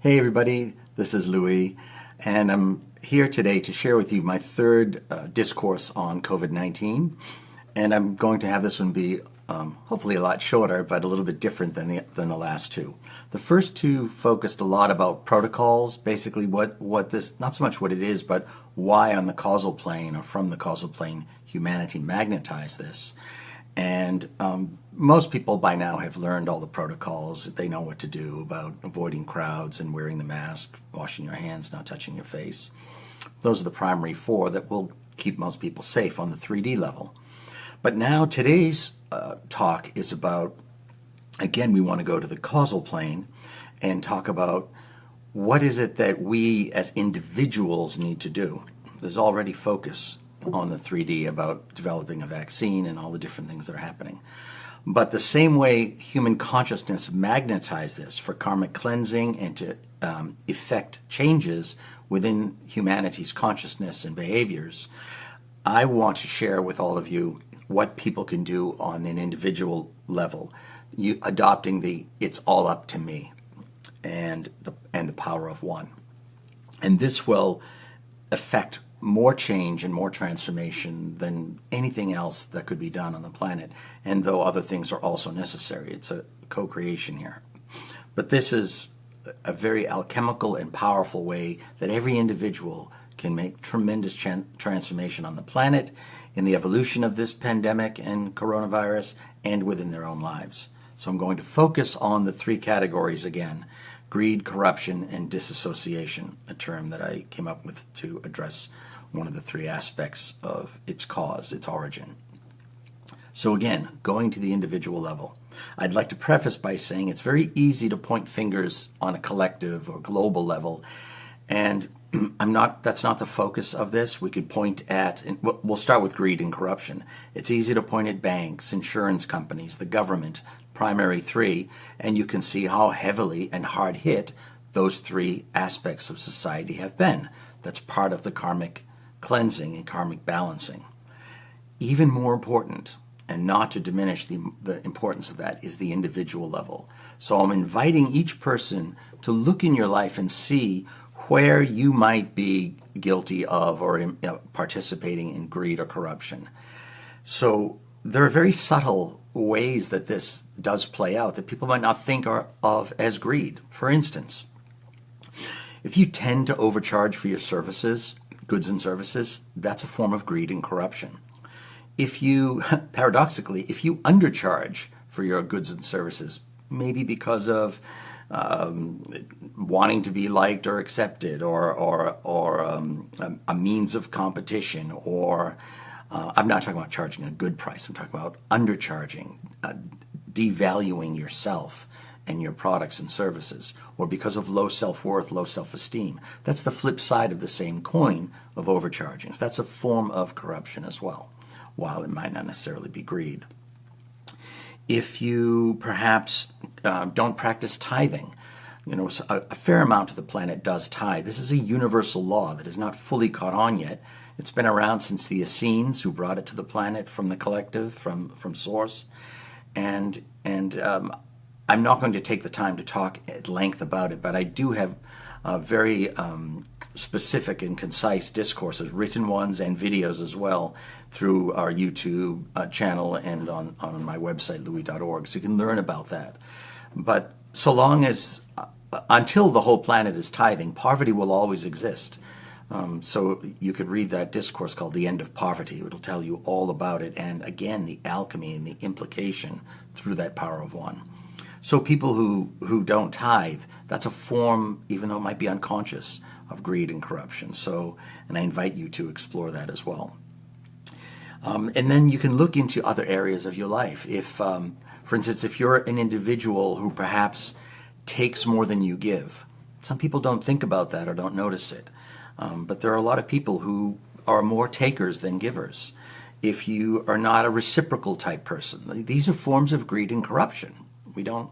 Hey everybody, this is Louis, and I'm here today to share with you my third discourse on COVID-19, and I'm going to have this one be hopefully a lot shorter, but a little bit different than the last two. The first two focused a lot about protocols, basically what this, not so much what it is, but why on the causal plane or from the causal plane humanity magnetized this. And most people by now have learned all the protocols. They know what to do about avoiding crowds and wearing the mask, washing your hands, not touching your face. Those are the primary four that will keep most people safe on the 3D level. But now today's talk is about, again, we want to go to the causal plane and talk about what is it that we as individuals need to do. There's already focus on the 3D about developing a vaccine and all the different things that are happening. But the same way human consciousness magnetized this for karmic cleansing and to effect changes within humanity's consciousness and behaviors, I want to share with all of you what people can do on an individual level, adopting the "it's all up to me" and the power of one. And this will affect more change and more transformation than anything else that could be done on the planet, and though other things are also necessary. It's a co-creation here. But this is a very alchemical and powerful way that every individual can make tremendous transformation on the planet, in the evolution of this pandemic and coronavirus, and within their own lives. So I'm going to focus on the three categories again: greed, corruption, and disassociation, a term that I came up with to address one of the three aspects of its cause, its origin. So again, going to the individual level, I'd like to preface by saying it's very easy to point fingers on a collective or global level, and that's not the focus of this. We could point at, we'll start with greed and corruption. It's easy to point at banks, insurance companies, the government, primary three, and you can see how heavily and hard hit those three aspects of society have been. That's part of the karmic cleansing and karmic balancing. Even more important, and not to diminish the importance of that, is the individual level. So I'm inviting each person to look in your life and see where you might be guilty of or participating in greed or corruption. So there are very subtle ways that this does play out that people might not think of as greed. For instance, if you tend to overcharge for your services, goods and services, that's a form of greed and corruption. If you, paradoxically, if you undercharge for your goods and services, maybe because of wanting to be liked or accepted, or a means of competition, or I'm not talking about charging a good price, I'm talking about undercharging, devaluing yourself and your products and services, or because of low self-worth, low self-esteem. That's the flip side of the same coin of overcharging. So that's a form of corruption as well, while it might not necessarily be greed. If you perhaps don't practice tithing, a fair amount of the planet does tithe. This is a universal law that is not fully caught on yet. It's been around since the Essenes, who brought it to the planet from the collective, from source. And I'm not going to take the time to talk at length about it, but I do have very specific and concise discourses, written ones and videos as well, through our YouTube channel and on my website, louix.org, so you can learn about that. But so long as, until the whole planet is tithing, poverty will always exist. So you could read that discourse called The End of Poverty. It'll tell you all about it, and again, the alchemy and the implication through that power of one. So people who don't tithe, that's a form, even though it might be unconscious, of greed and corruption. So, and I invite you to explore that as well. And then you can look into other areas of your life. If, for instance, if you're an individual who perhaps takes more than you give, some people don't think about that or don't notice it. But there are a lot of people who are more takers than givers. If you are not a reciprocal type person, these are forms of greed and corruption. We don't,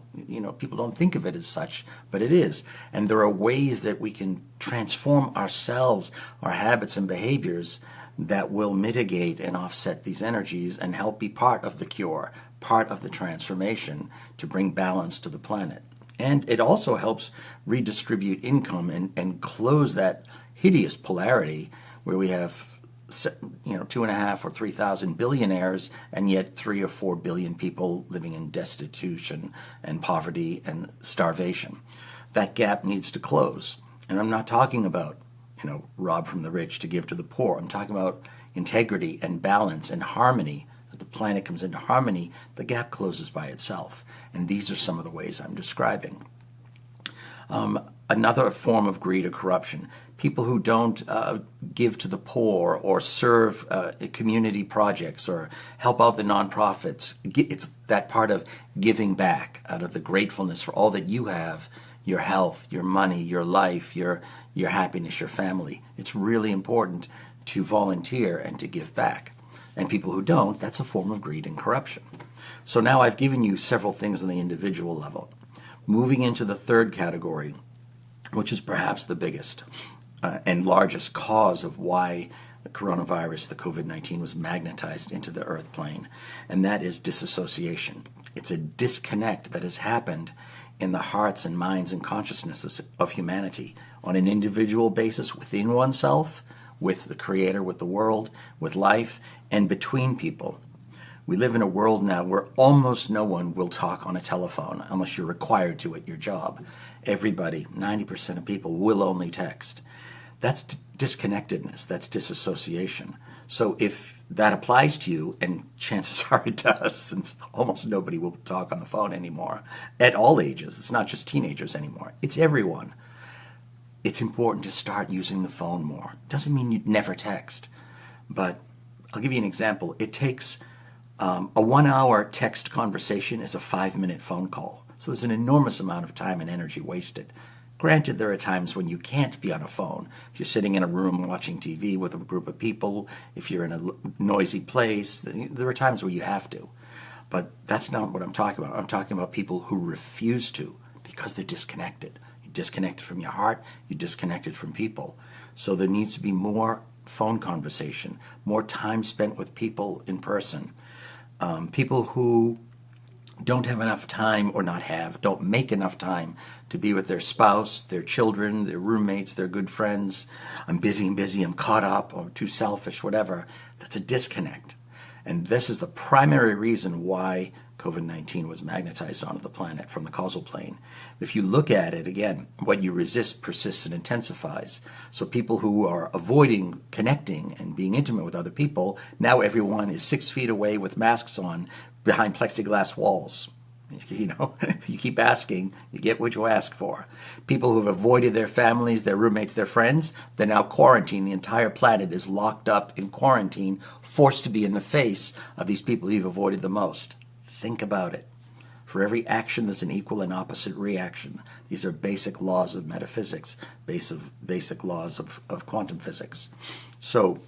people don't think of it as such, but it is. And there are ways that we can transform ourselves, our habits and behaviors, that will mitigate and offset these energies and help be part of the cure, part of the transformation to bring balance to the planet. And it also helps redistribute income and close that hideous polarity where we have 2.5 or 3,000 billionaires and yet 3 or 4 billion people living in destitution and poverty and starvation. That gap needs to close. And I'm not talking about, rob from the rich to give to the poor. I'm talking about integrity and balance and harmony. As the planet comes into harmony, the gap closes by itself. And these are some of the ways I'm describing. Another form of greed or corruption, people who don't give to the poor or serve community projects or help out the nonprofits. It's that part of giving back out of the gratefulness for all that you have, your health, your money, your life, your happiness, your family. It's really important to volunteer and to give back. And people who don't, that's a form of greed and corruption. So now I've given you several things on the individual level. Moving into the third category, which is perhaps the biggest and largest cause of why the coronavirus, the COVID-19, was magnetized into the earth plane, and that is disassociation. It's a disconnect that has happened in the hearts and minds and consciousnesses of humanity on an individual basis within oneself, with the Creator, with the world, with life, and between people. We live in a world now where almost no one will talk on a telephone unless you're required to at your job. Everybody, 90% of people, will only text. That's disconnectedness, that's disassociation. So if that applies to you, and chances are it does, since almost nobody will talk on the phone anymore, at all ages, it's not just teenagers anymore, it's everyone. It's important to start using the phone more. Doesn't mean you'd never text, but I'll give you an example. It takes a 1 hour text conversation is a 5-minute phone call. So there's an enormous amount of time and energy wasted. Granted, there are times when you can't be on a phone. If you're sitting in a room watching TV with a group of people, if you're in a noisy place, there are times where you have to. But that's not what I'm talking about. I'm talking about people who refuse to because they're disconnected. You're disconnected from your heart. You're disconnected from people. So there needs to be more phone conversation, more time spent with people in person. People who don't have enough time or don't make enough time to be with their spouse, their children, their roommates, their good friends. I'm busy, I'm caught up, or too selfish, whatever. That's a disconnect. And this is the primary reason why COVID-19 was magnetized onto the planet from the causal plane. If you look at it, again, what you resist persists and intensifies. So people who are avoiding connecting and being intimate with other people, now everyone is 6 feet away with masks on behind plexiglass walls. If you keep asking, you get what you ask for. People who have avoided their families, their roommates, their friends, they're now quarantined. The entire planet is locked up in quarantine, forced to be in the face of these people you've avoided the most. Think about it. For every action, there's an equal and opposite reaction. These are basic laws of metaphysics, basic laws of quantum physics. So,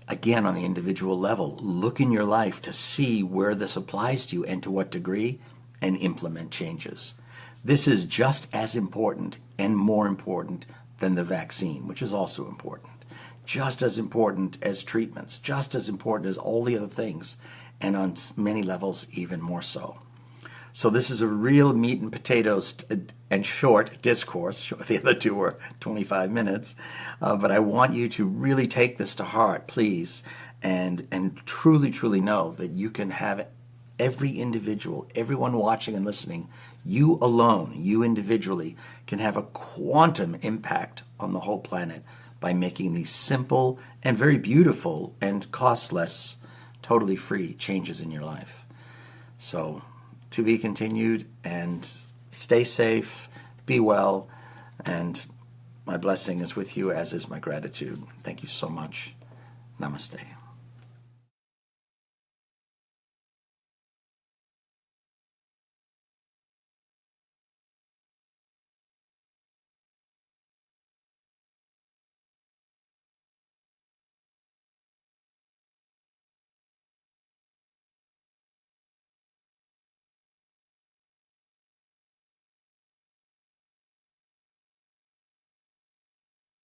again, on the individual level, look in your life to see where this applies to you and to what degree, and implement changes. This is just as important and more important than the vaccine, which is also important. Just as important as treatments, just as important as all the other things, and on many levels, even more so. So this is a real meat and potatoes and short discourse. The other two were 25 minutes. But I want you to really take this to heart, please, and truly, truly know that you can have every individual, everyone watching and listening, you alone, you individually, can have a quantum impact on the whole planet by making these simple and very beautiful and costless, totally free changes in your life. So, to be continued, and stay safe, be well, and my blessing is with you, as is my gratitude. Thank you so much. Namaste.